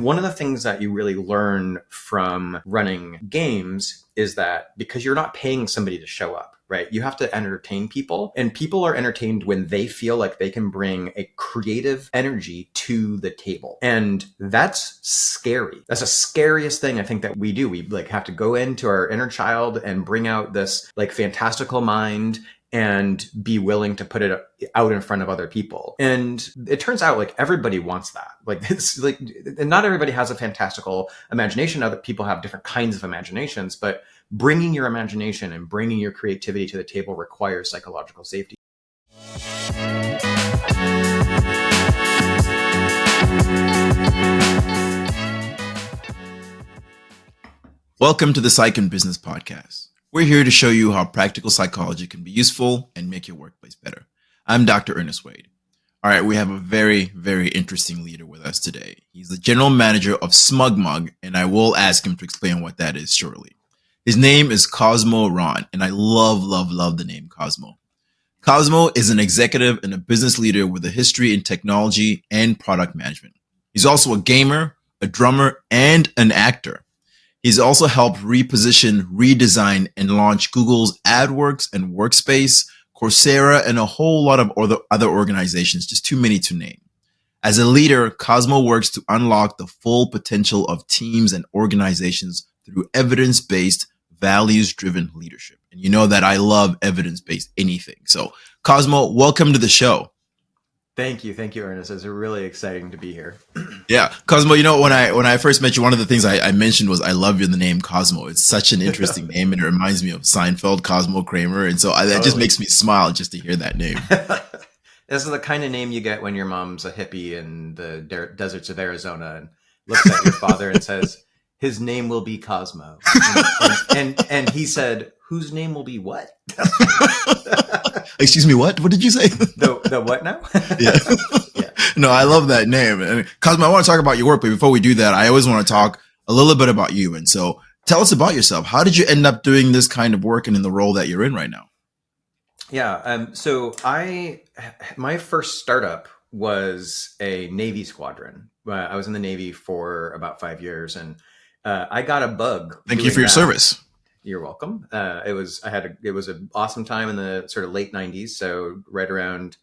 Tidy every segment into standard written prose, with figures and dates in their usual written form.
And one of the things that you really learn from running games is that because you're not paying somebody to show up, right? You have to entertain people, and people are entertained when they feel like they can bring a creative energy to the table. And that's scary. That's the scariest thing I think that we do. We like have to go into our inner child and bring out this like fantastical mind and be willing to put it out in front of other people. And it turns out like everybody wants that. Like it's like, and not everybody has a fantastical imagination. Other people have different kinds of imaginations, but bringing your imagination and bringing your creativity to the table requires psychological safety. Welcome to the Psych and Business Podcast. We're here to show you how practical psychology can be useful and make your workplace better. I'm Dr. Ernest Wayde. All right, we have a very, very interesting leader with us today. He's the general manager of SmugMug, and I will ask him to explain what that is shortly. His name is Cosmo Rhan, and I love the name Cosmo. Cosmo is an executive and a business leader with a history in technology and product management. He's also a gamer, a drummer, and an actor. He's also helped reposition, redesign, and launch Google's AdWorks and Workspace, Coursera, and a whole lot of other organizations, just too many to name. As a leader, Cosmo works to unlock the full potential of teams and organizations through evidence-based, values-driven leadership. And you know that I love evidence-based anything. So, Cosmo, welcome to the show. Thank you, Ernest. It's really exciting to be here. Yeah, Cosmo. You know, when I first met you, one of the things I mentioned was I love the name Cosmo. It's such an interesting name, and it reminds me of Seinfeld, Cosmo Kramer, and so that just makes me smile just to hear that name. This is the kind of name you get when your mom's a hippie in the deserts of Arizona and looks at your father and says, "His name will be Cosmo," and he said, "Whose name will be what?" Excuse me, what? What did you say? The what now? Yeah. Yeah. No, I love that name. And Cosmo, I want to talk about your work, but before we do that, I always want to talk a little bit about you. And so tell us about yourself. How did you end up doing this kind of work and in the role that you're in right now? Yeah. So my first startup was a Navy squadron. I was in the Navy for about 5 years, and I got a bug. Thank you for your service. You're welcome. It was an awesome time in the sort of late 90s. So right around,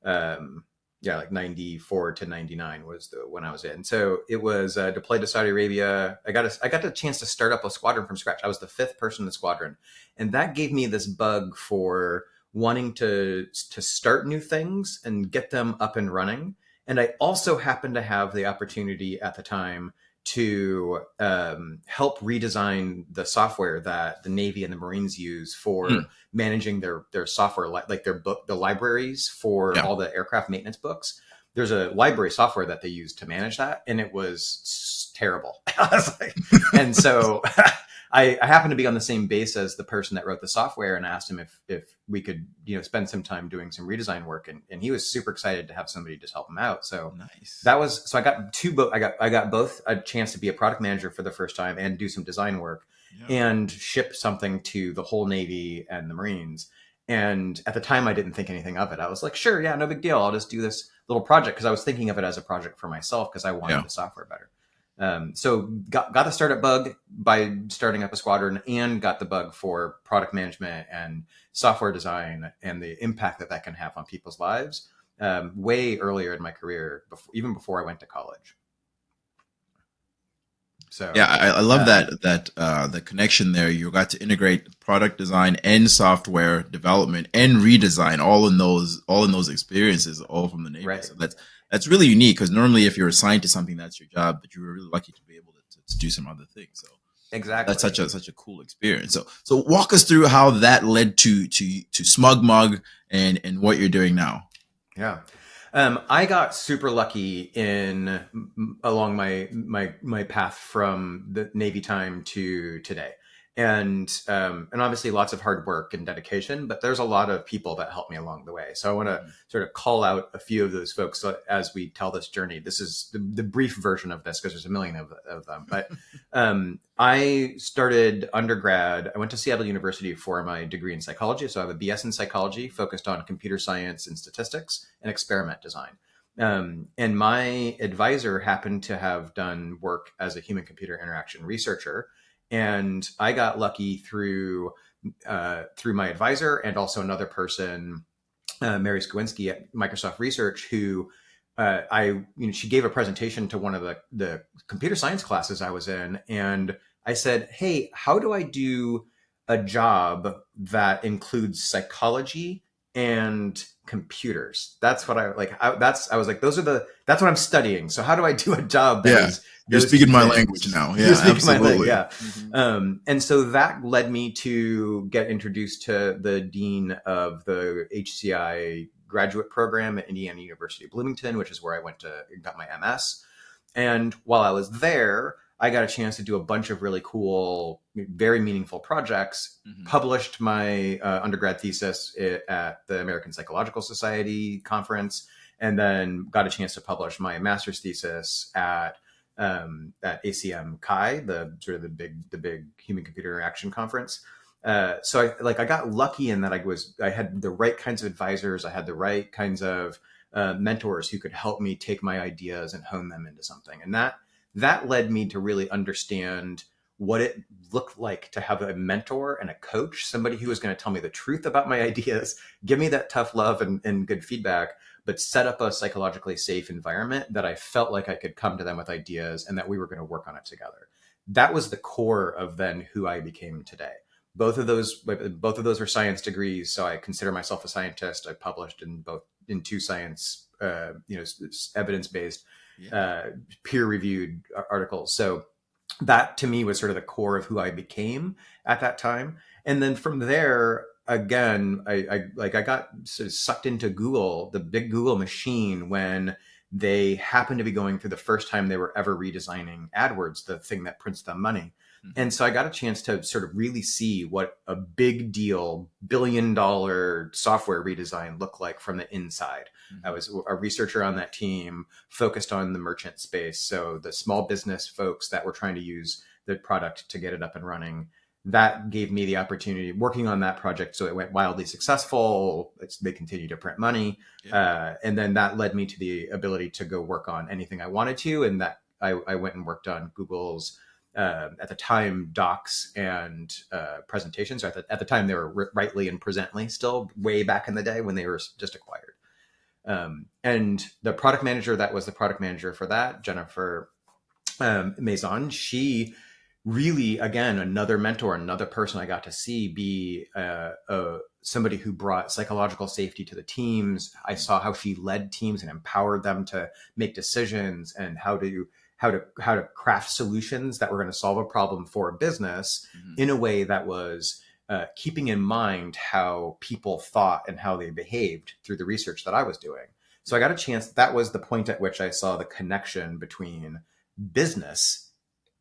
like 94 to 99 was when I was in. So it was deployed to Saudi Arabia. I got the chance to start up a squadron from scratch. I was the fifth person in the squadron, and that gave me this bug for wanting to start new things and get them up and running. And I also happened to have the opportunity at the time to help redesign the software that the Navy and the Marines use for managing their software, like the libraries for all the aircraft maintenance books. There's a library software that they use to manage that, and it was terrible. I was like, and so I happened to be on the same base as the person that wrote the software, and asked him if we could, spend some time doing some redesign work, and he was super excited to have somebody just help him out. So nice. So I got I got both a chance to be a product manager for the first time and do some design work and ship something to the whole Navy and the Marines. And at the time, I didn't think anything of it. I was like, sure, yeah, no big deal. I'll just do this little project, because I was thinking of it as a project for myself because I wanted the software better. So got the startup bug by starting up a squadron, and got the bug for product management and software design and the impact that can have on people's lives way earlier in my career, even before I went to college. So yeah, I love that the connection there. You got to integrate product design and software development and redesign all in those experiences, all from the Navy. Right. So that's really unique, because normally if you're assigned to something, that's your job, but you were really lucky to be able to do some other things. So exactly, that's such a cool experience. So walk us through how that led to SmugMug and what you're doing now. Yeah. I got super lucky along my path from the Navy time to today. And obviously lots of hard work and dedication, but there's a lot of people that helped me along the way. So I want to sort of call out a few of those folks as we tell this journey. This is the brief version of this, because there's a million of them. But I started undergrad. I went to Seattle University for my degree in psychology. So I have a BS in psychology focused on computer science and statistics and experiment design. And my advisor happened to have done work as a human computer interaction researcher. And I got lucky through my advisor and also another person, Mary Skowinski at Microsoft Research, who she gave a presentation to one of the computer science classes I was in, and I said, "Hey, how do I do a job that includes psychology and computers?" That's what I like. I was like, that's what I'm studying. So how do I do a job that Yeah. is You're those two speaking my things? language now. You're Yeah, speaking my language, absolutely. yeah. And so that led me to get introduced to the dean of the HCI graduate program at Indiana University Bloomington, which is where I went to got my MS. And while I was there, I got a chance to do a bunch of really cool, very meaningful projects. Published my undergrad thesis at the American Psychological Society conference, and then got a chance to publish my master's thesis at ACM Chi, the sort of the big human computer interaction conference. So I got lucky in that I had the right kinds of advisors, I had the right kinds of mentors who could help me take my ideas and hone them into something, and that led me to really understand what it looked like to have a mentor and a coach, somebody who was going to tell me the truth about my ideas, give me that tough love and good feedback, but set up a psychologically safe environment that I felt like I could come to them with ideas and that we were going to work on it together. That was the core of then who I became today. Both of those were science degrees, so I consider myself a scientist. I published in two science, evidence based, peer-reviewed articles. So that to me was sort of the core of who I became at that time. And then from there, again, I got sort of sucked into Google, the big Google machine, when they happened to be going through the first time they were ever redesigning AdWords, the thing that prints them money. And so I got a chance to sort of really see what a big deal $1 billion software redesign looked like from the inside. I was a researcher on that team focused on the merchant space. So the small business folks that were trying to use the product to get it up and running. That gave me the opportunity working on that project. So it went wildly successful. They continued to print money. And then that led me to the ability to go work on anything I wanted to. And that I went and worked on Google's, at the time, docs and presentations. At the time, they were Writely and Presently, still way back in the day when they were just acquired. And the product manager that was the product manager for that, Jennifer Maison, she really, again, another mentor, another person I got to see be somebody who brought psychological safety to the teams. I saw how she led teams and empowered them to make decisions and how to craft solutions that were going to solve a problem for a business in a way that was keeping in mind how people thought and how they behaved through the research that I was doing. So I got a chance. That was the point at which I saw the connection between business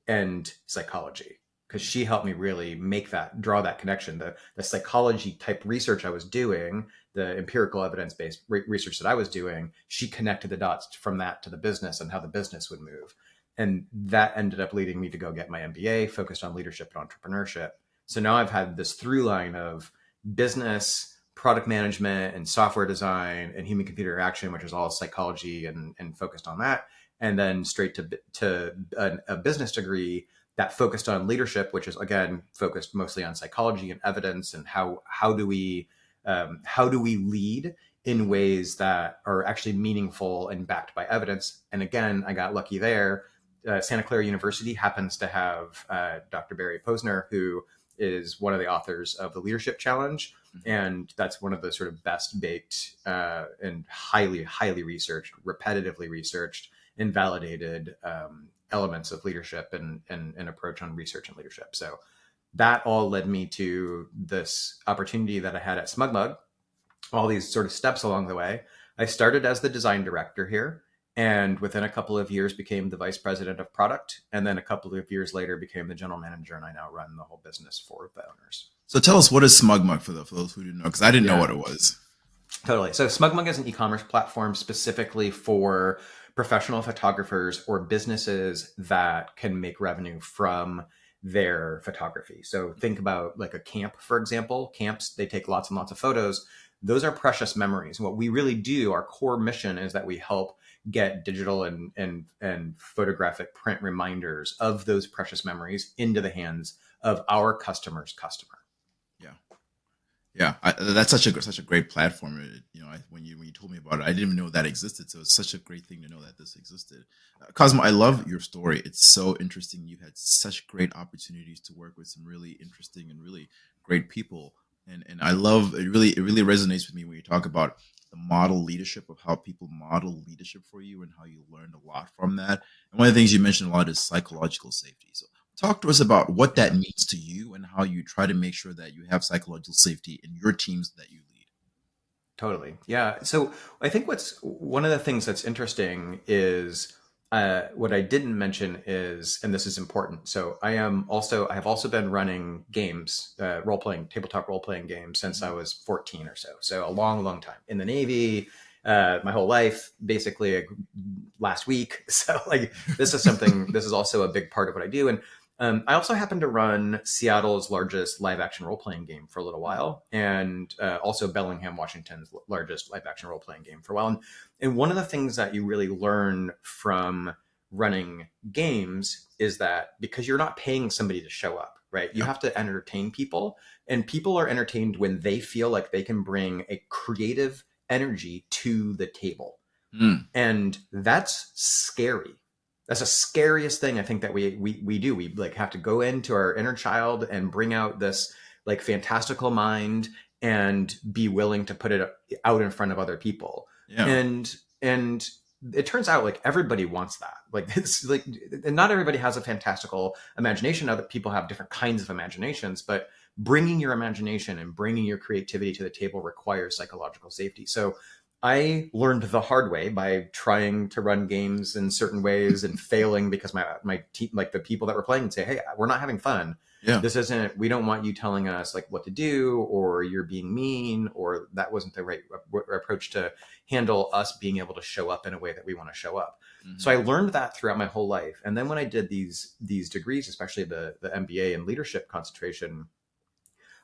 and psychology, because she helped me really draw that connection. The psychology type research I was doing, the empirical evidence-based research that I was doing, she connected the dots from that to the business and how the business would move. And that ended up leading me to go get my MBA focused on leadership and entrepreneurship. So now I've had this through line of business, product management, and software design, and human computer interaction, which is all psychology and focused on that. And then straight to a business degree that focused on leadership, which is, again, focused mostly on psychology and evidence and how do we lead in ways that are actually meaningful and backed by evidence. And again, I got lucky there. Santa Clara University happens to have Dr. Barry Posner, who is one of the authors of the Leadership Challenge. And that's one of the sort of best baked and highly, highly researched, repetitively researched and validated elements of leadership and approach on research and leadership. So that all led me to this opportunity that I had at SmugMug, all these sort of steps along the way. I started as the design director here, and within a couple of years became the vice president of product. And then a couple of years later became the general manager, and I now run the whole business for the owners. So tell us, what is SmugMug for those who didn't know? Because I didn't know what it was. Totally. So SmugMug is an e-commerce platform specifically for professional photographers or businesses that can make revenue from their photography. So think about like a camp, for example. Camps, they take lots and lots of photos. Those are precious memories. And what we really do, our core mission is that we help get digital and photographic print reminders of those precious memories into the hands of our customer's customer. Yeah. Yeah, that's such a great platform. When you told me about it, I didn't even know that existed. So it's such a great thing to know that this existed. Cosmo, I Yeah, love your story. It's so interesting. You had such great opportunities to work with some really interesting and really great people, and I love it. Really resonates with me when you talk about the model leadership of how people model leadership for you and how you learned a lot from that. And one of the things you mentioned a lot is psychological safety. So talk to us about what that yeah. means to you and how you try to make sure that you have psychological safety in your teams that you lead. Totally. Yeah. So I think what's one of the things that's interesting is what I didn't mention is, and this is important. So I have also been running games, tabletop role playing games since I Mhm. was 14 or so. So a long, long time in the Navy, my whole life, basically last week. So like this is also a big part of what I do. And I also happened to run Seattle's largest live action role playing game for a little while, and also Bellingham, Washington's largest live action role playing game for a while. And one of the things that you really learn from running games is that because you're not paying somebody to show up, right? You Yep. have to entertain people, and people are entertained when they feel like they can bring a creative energy to the table. Mm. And that's scary. That's the scariest thing I think that we do. We like have to go into our inner child and bring out this like fantastical mind and be willing to put it out in front of other people. Yeah. And it turns out like everybody wants that. Like it's like, and not everybody has a fantastical imagination. Other people have different kinds of imaginations, but bringing your imagination and bringing your creativity to the table requires psychological safety. So I learned the hard way by trying to run games in certain ways and failing because my team, like the people that were playing, would say, "Hey, we're not having fun. Yeah. This isn't. We don't want you telling us like what to do, or you're being mean, or that wasn't the right approach to handle us being able to show up in a way that we want to show up." So I Hmm. learned that throughout my whole life, and then when I did these degrees, especially the MBA in leadership concentration,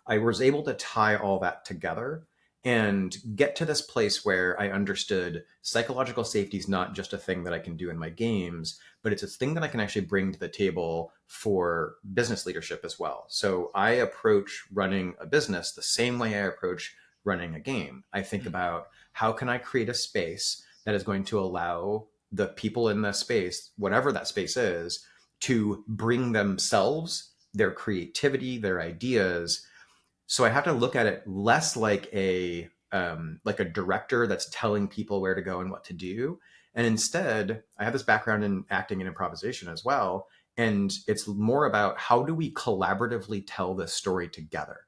I was able to tie all that together and get to this place where I understood psychological safety is not just a thing that I can do in my games, but it's a thing that I can actually bring to the table for business leadership as well. So I approach running a business the same way I approach running a game. I think about how can I create a space that is going to allow the people in the space, whatever that space is, to bring themselves, their creativity, their ideas. So I have to look at it less like a director that's telling people where to go and what to do. And instead, I have this background in acting and improvisation as well. And it's more about how do we collaboratively tell this story together?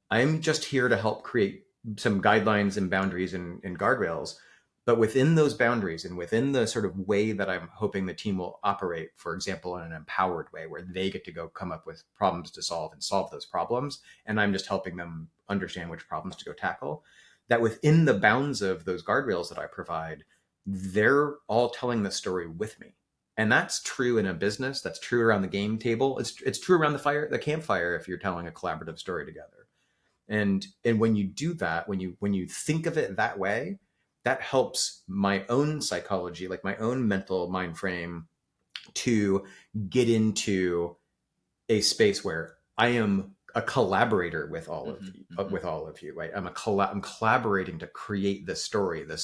I'm just here to help create some guidelines and boundaries and guardrails. But within those boundaries and within the sort of way that I'm hoping the team will operate, for example, in an empowered way where they get to go come up with problems to solve and solve those problems, and I'm just helping them understand which problems to go tackle, that within the bounds of those guardrails that I provide, they're all telling the story with me. And that's true in a business. That's true around the game table. It's true around the campfire if you're telling a collaborative story together. And when you do that, when you think of it that way, that helps my own psychology, like my own mental mind frame, to get into a space where I am a collaborator with all of Hmm. you, Hmm. right? I'm collaborating to create this story, the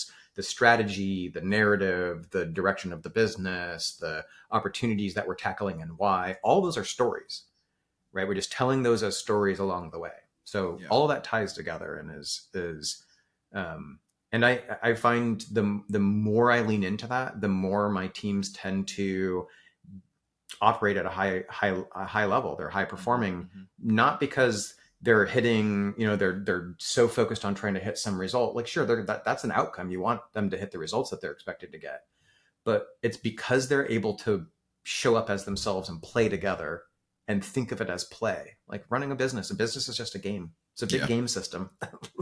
strategy, the narrative, the direction of the business, the opportunities that we're tackling and why. All those are stories, right? We're just telling those as stories along the way. So Yeah. all that ties together and is um, and I find the more I lean into that, the more my teams tend to operate at a high level. They're high Hmm. performing, Hmm. not because they're hitting, they're so focused on trying to hit some result. Like sure, that's an outcome. You want them to hit the results that they're expected to get, but it's because they're able to show up as themselves and play together and think of it as play. Like running a business is just a game. It's a big Yeah. game system.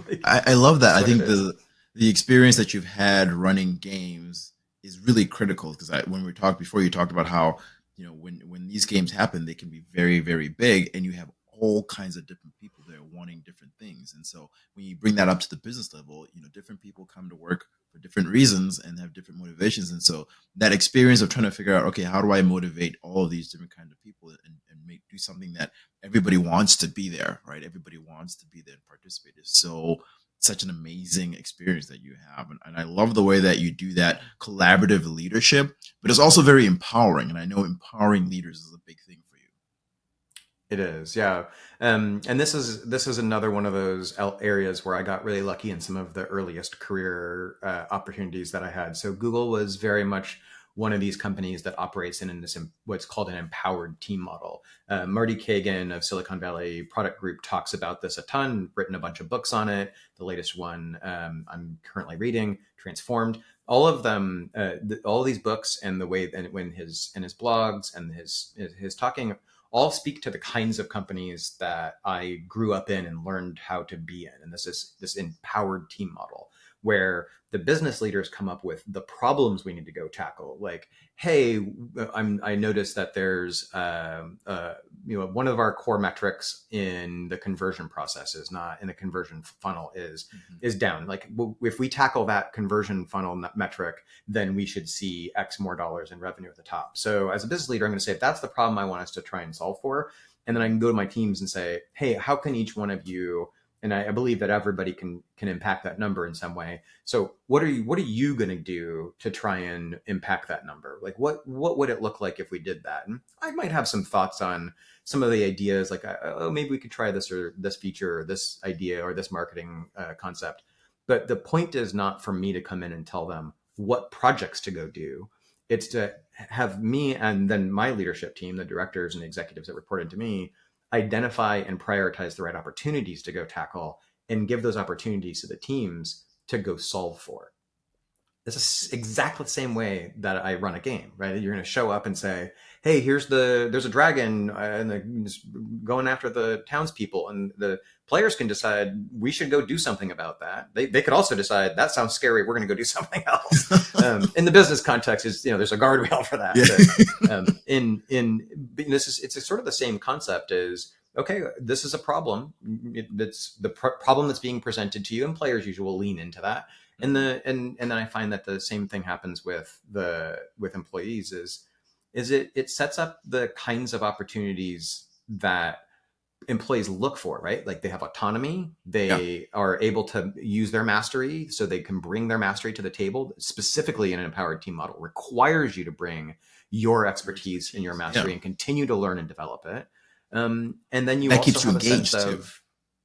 Like, I love that. that's I what it think is. the experience that you've had running games is really critical because when we talked before, you talked about how when these games happen, they can be very very big, and you have all kinds of different people there wanting different things. And so when you bring that up to the business level, different people come to work for different reasons and have different motivations. And so that experience of trying to figure out, okay, how do I motivate all of these different kinds of people and do something that everybody wants to be there, right? Everybody wants to be there and participate is such an amazing experience that you have. And I love the way that you do that collaborative leadership, but it's also very empowering. And I know empowering leaders is a big thing for you. It is, yeah. And this is another one of those areas where I got really lucky in some of the earliest career opportunities that I had. So Google was very much one of these companies that operates in this what's called an empowered team model. Marty Kagan of Silicon Valley Product Group talks about this a ton, written a bunch of books on it. The latest one I'm currently reading, Transformed. All of them, all these books and the way and when his blogs and his talking all speak to the kinds of companies that I grew up in and learned how to be in. And this is this empowered team model where the business leaders come up with the problems we need to go tackle. Like, hey, I noticed that there's, one of our core metrics in the conversion process is not in the conversion funnel is down. Like, if we tackle that conversion funnel metric, then we should see X more dollars in revenue at the top. So as a business leader, I'm going to say, that's the problem I want us to try and solve for. And then I can go to my teams and say, hey, how can each one of you, and I believe that everybody can impact that number in some way. So what are you going to do to try and impact that number? Like, what would it look like if we did that? And I might have some thoughts on some of the ideas, like, oh, maybe we could try this or this feature or this idea or this marketing concept. But the point is not for me to come in and tell them what projects to go do. It's to have me and then my leadership team, the directors and the executives that reported to me, identify and prioritize the right opportunities to go tackle and give those opportunities to the teams to go solve for. This is exactly the same way that I run a game, right? You're going to show up and say, hey, there's a dragon and going after the townspeople, and the players can decide we should go do something about that. They could also decide that sounds scary, we're going to go do something else. In the business context, is there's a guardrail for that. Yeah. But, it's sort of the same concept as, okay, this is a problem. It's the problem that's being presented to you, and players usually will lean into that. And then I find that the same thing happens with employees is it sets up the kinds of opportunities that employees look for, right? Like, they have autonomy, they are able to use their mastery, so they can bring their mastery to the table. Specifically in an empowered team model, requires you to bring your expertise and your mastery and continue to learn and develop it. And then that also keeps you engaged too.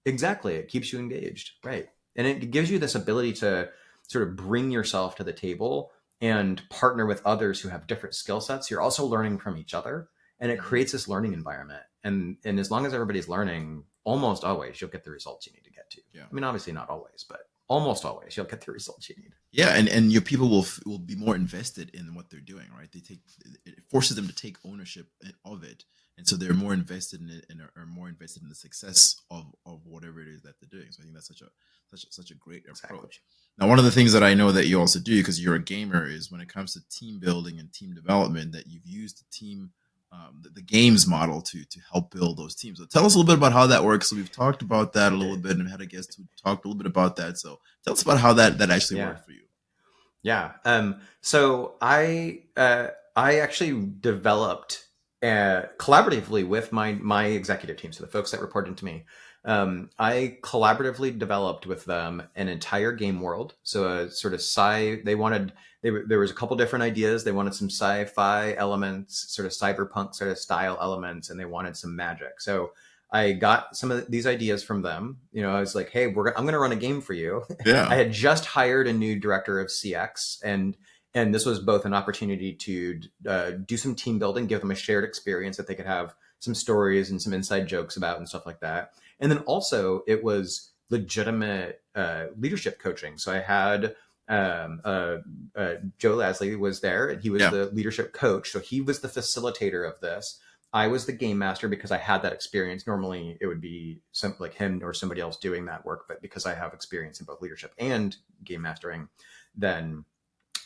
Exactly, it keeps you engaged, right? And it gives you this ability to sort of bring yourself to the table and partner with others who have different skill sets. You're also learning from each other, and it creates this learning environment. And as long as everybody's learning, almost always you'll get the results you need to get to. Yeah. I mean, obviously not always, but almost always you'll get the results you need. Yeah, and your people will be more invested in what they're doing, right? It forces them to take ownership of it. And so they're more invested in it and are more invested in the success of whatever it is that they're doing. So I think that's such a great approach. Now, one of the things that I know that you also do, because you're a gamer, is when it comes to team building and team development, that you've used the team, the games model to help build those teams. So tell us a little bit about how that works. So we've talked about that a little bit and had a guest who talked a little bit about that. So tell us about how that actually worked for you. Yeah. So I actually developed collaboratively with my executive team, so the folks that reported to me. I collaboratively developed with them an entire game world. So a sort of there was a couple different ideas. They wanted some sci-fi elements, sort of cyberpunk sort of style elements, and they wanted some magic. So I got some of these ideas from them. I was like, hey, I'm going to run a game for you. Yeah. I had just hired a new director of CX, and this was both an opportunity to do some team building, give them a shared experience that they could have some stories and some inside jokes about and stuff like that. And then also it was legitimate leadership coaching. So I had Joe Lasley was there, and he was the leadership coach. So he was the facilitator of this. I was the game master because I had that experience. Normally it would be like him or somebody else doing that work, but because I have experience in both leadership and game mastering, then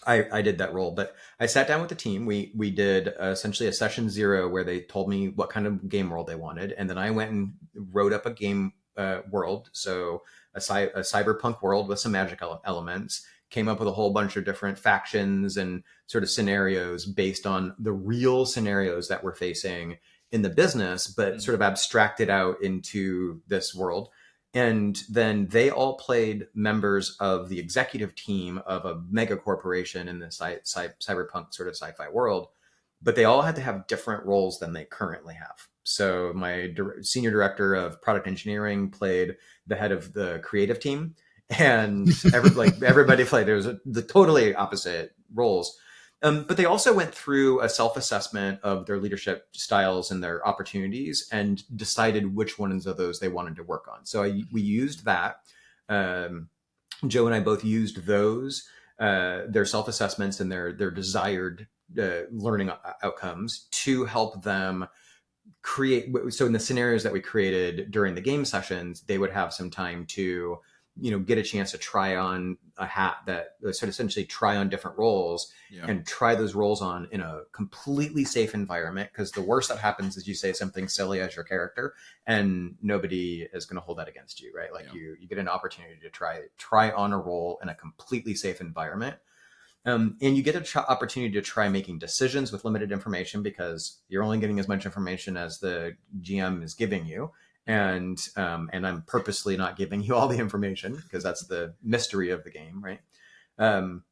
I did that role. But I sat down with the team. We did essentially a session 0 where they told me what kind of game world they wanted. And then I went and wrote up a game world. So a cyberpunk world with some magic elements, came up with a whole bunch of different factions and sort of scenarios based on the real scenarios that we're facing in the business, but sort of abstracted out into this world. And then they all played members of the executive team of a mega corporation in the cyberpunk sort of sci-fi world, but they all had to have different roles than they currently have. So my senior director of product engineering played the head of the creative team, and everybody played. There was the totally opposite roles. But they also went through a self-assessment of their leadership styles and their opportunities and decided which ones of those they wanted to work on. So we used that. Joe and I both used those, their self-assessments and their desired learning outcomes to help them create. So in the scenarios that we created during the game sessions, they would have some time to, get a chance to try on a hat that sort of essentially try on different roles and try those roles on in a completely safe environment. Because the worst that happens is you say something silly as your character and nobody is going to hold that against you, right? Like you get an opportunity to try on a role in a completely safe environment. And you get an opportunity to try making decisions with limited information because you're only getting as much information as the GM is giving you. And I'm purposely not giving you all the information because that's the mystery of the game, right? And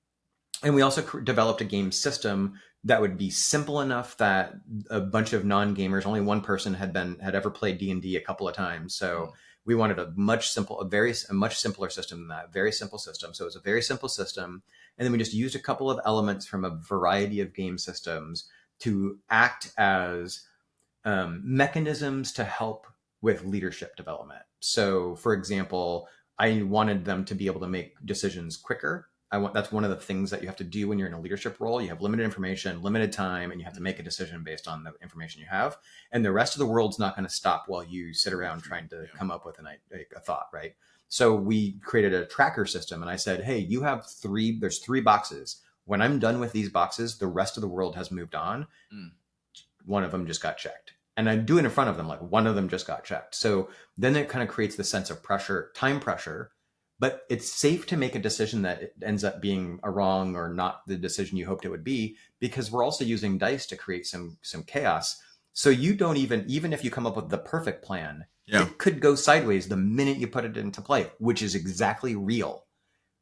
we also developed a game system that would be simple enough that a bunch of non-gamers, only one person had ever played D&D a couple of times. So we wanted a much simpler system than that, very simple system. So it was a very simple system. And then we just used a couple of elements from a variety of game systems to act as mechanisms to help with leadership development. So for example, I wanted them to be able to make decisions quicker. That's one of the things that you have to do when you're in a leadership role. You have limited information, limited time, and you have to make a decision based on the information you have. And the rest of the world's not going to stop while you sit around trying to come up with a thought, right? So we created a tracker system, and I said, hey, there's 3 boxes. When I'm done with these boxes, the rest of the world has moved on. One of them just got checked. And I do it in front of them, like one of them just got checked. So then it kind of creates the sense of pressure, time pressure, but it's safe to make a decision that it ends up being a wrong or not the decision you hoped it would be, because we're also using dice to create some chaos. So you don't even if you come up with the perfect plan, it could go sideways the minute you put it into play, which is exactly real,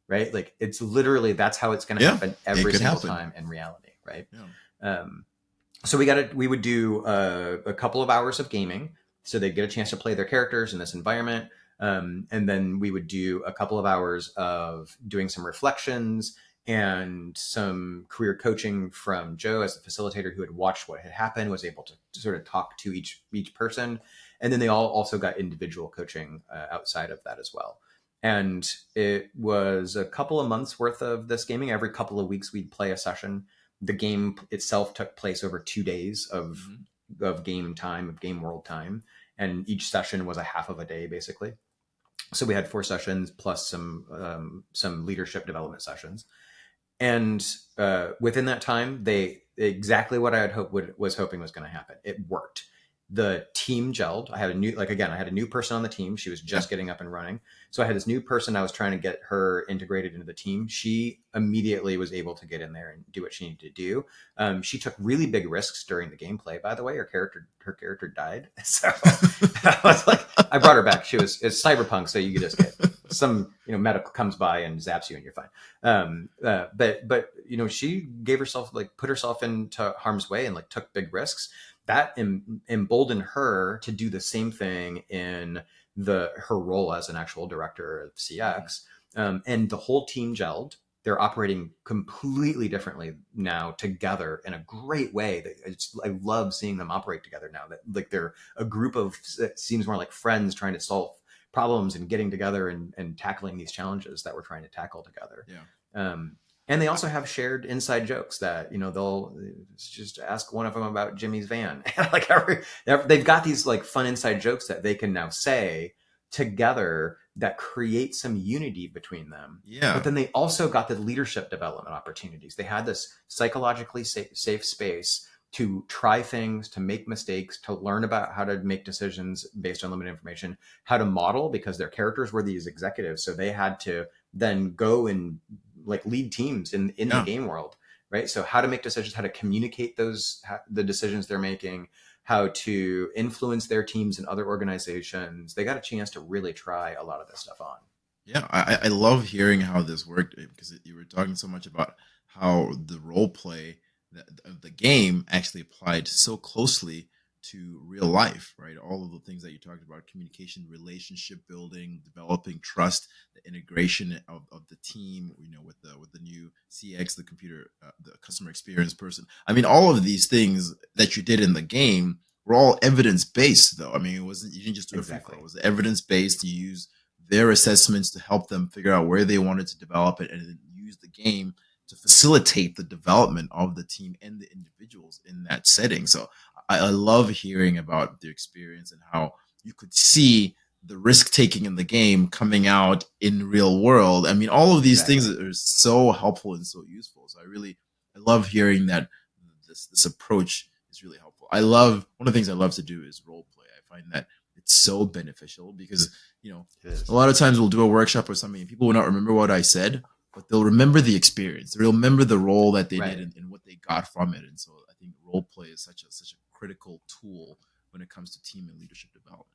right? Like it's literally, that's how it's going to happen every single time in reality, right? So we would do a couple of hours of gaming, so they'd get a chance to play their characters in this environment. And then we would do a couple of hours of doing some reflections and some career coaching from Joe as the facilitator, who had watched what had happened, was able to sort of talk to each person. And then they all also got individual coaching outside of that as well. And it was a couple of months worth of this gaming. Every couple of weeks we'd play a session. The game itself took place over 2 days of game time, of game world time. And each session was a half of a day, basically. So we had 4 sessions plus some leadership development sessions. And within that time, exactly what I was hoping was going to happen. It worked. The team gelled. I had a new person on the team. She was just getting up and running. So I had this new person. I was trying to get her integrated into the team. She immediately was able to get in there and do what she needed to do. She took really big risks during the gameplay, by the way. Her character died. So I was like, I brought her back. It's cyberpunk, so you could just get some, medical comes by and zaps you and you're fine. But she put herself into harm's way and took big risks. That emboldened her to do the same thing in her role as an actual director of CX. And the whole team gelled. They're operating completely differently now together in a great way. I love seeing them operate together now. That they're a group of, it seems more like friends trying to solve problems and getting together and tackling these challenges that we're trying to tackle together. And they also have shared inside jokes that, they'll just ask one of them about Jimmy's van. They've got these fun inside jokes that they can now say together that create some unity between them. But then they also got the leadership development opportunities. They had this psychologically safe space to try things, to make mistakes, to learn about how to make decisions based on limited information, how to model, because their characters were these executives. So they had to then go and like lead teams in the Yeah. game world, right? So how to make decisions, how to communicate the decisions they're making, how to influence their teams and other organizations. They got a chance to really try a lot of this stuff on. Yeah, I love hearing how this worked because you were talking so much about how the role play of the game actually applied so closely to real life, right? All of the things that you talked about, communication, relationship building, developing trust, the integration of the team, with the new CX, the computer, the customer experience person. I mean, all of these things that you did in the game were all evidence based, though. I mean, you didn't just do it free for all. Exactly. It was evidence based. You use their assessments to help them figure out where they wanted to develop it, and then use the game to facilitate the development of the team and the individuals in that setting. So I love hearing about the experience and how you could see the risk taking in the game coming out in real world. I mean, all of these things are so helpful and so useful. So I love hearing that this approach is really helpful. One of the things I love to do is role play. I find that it's so beneficial because, a lot of times we'll do a workshop or something and people will not remember what I said, but they'll remember the experience. They'll remember the role that they did and what they got from it. And so I think role play is such a critical tool when it comes to team and leadership development.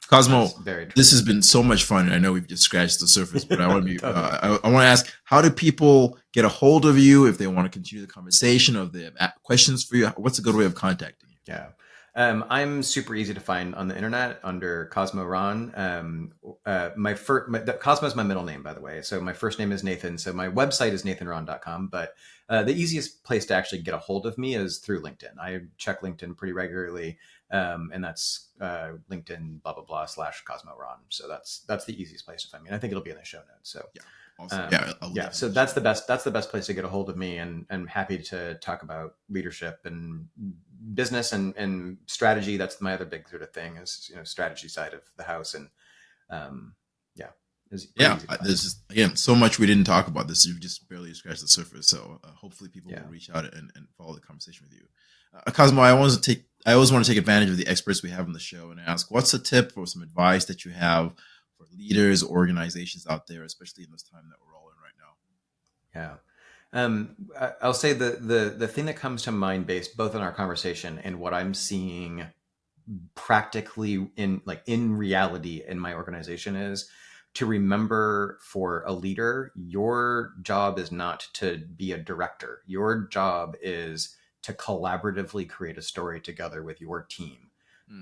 Cosmo, this has been so much fun. I know we've just scratched the surface, but I want to I want to ask, how do people get a hold of you if they want to continue the conversation, or if they have questions for you? What's a good way of contacting you? Yeah. I'm super easy to find on the internet under Cosmo Rhan. Cosmo is my middle name, by the way. So my first name is Nathan. So my website is nathanrhan.com. But the easiest place to actually get a hold of me is through LinkedIn. I check LinkedIn pretty regularly, and that's LinkedIn blah blah blah / Cosmo Rhan. So that's the easiest place to find me. And I think it'll be in the show notes. So yeah. Awesome. So that's the best place to get a hold of me, and I'm happy to talk about leadership and business and strategy. That's my other big sort of thing is, strategy side of the house. And there's just, again, so much we didn't talk about this. You just barely scratched the surface. So hopefully people will reach out and follow the conversation with you. Cosmo, I always want to take advantage of the experts we have on the show and ask, what's a tip or some advice that you have for leaders, organizations out there, especially in this time that we're all in right now? Yeah. I'll say the thing that comes to mind based both on our conversation and what I'm seeing practically in reality in my organization is to remember, for a leader, your job is not to be a director. Your job is to collaboratively create a story together with your team.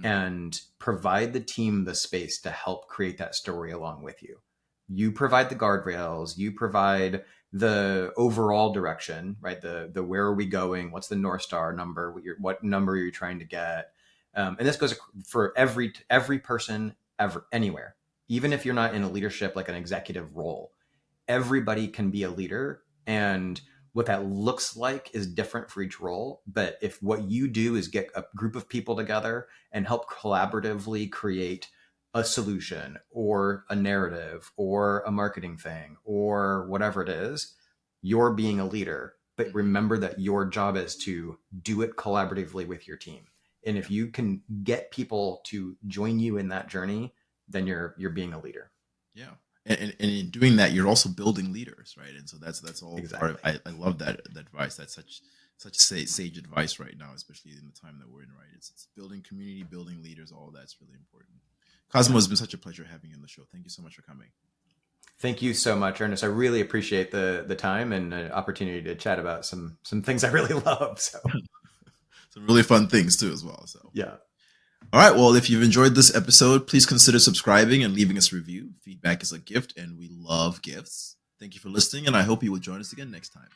And provide the team the space to help create that story along with you. You provide the guardrails, you provide the overall direction, right? The where are we going? What's the North Star number? What number are you trying to get? And this goes for every person ever, anywhere. Even if you're not in a leadership, like an executive role, everybody can be a leader. And what that looks like is different for each role. But if what you do is get a group of people together and help collaboratively create a solution or a narrative or a marketing thing or whatever it is, you're being a leader. But remember that your job is to do it collaboratively with your team. And if you can get people to join you in that journey, then you're being a leader. Yeah. And in doing that, you're also building leaders, right? And so that's all exactly. part of. I love that advice. That's such sage advice right now, especially in the time that we're in. Right, it's building community, building leaders. All of that's really important. Cosmo, has been such a pleasure having you on the show. Thank you so much for coming. Thank you so much, Ernest. I really appreciate the time and the opportunity to chat about some things I really love. So some really fun things too, as well. So yeah. All right. Well, if you've enjoyed this episode, please consider subscribing and leaving us a review. Feedback is a gift, and we love gifts. Thank you for listening, and I hope you will join us again next time.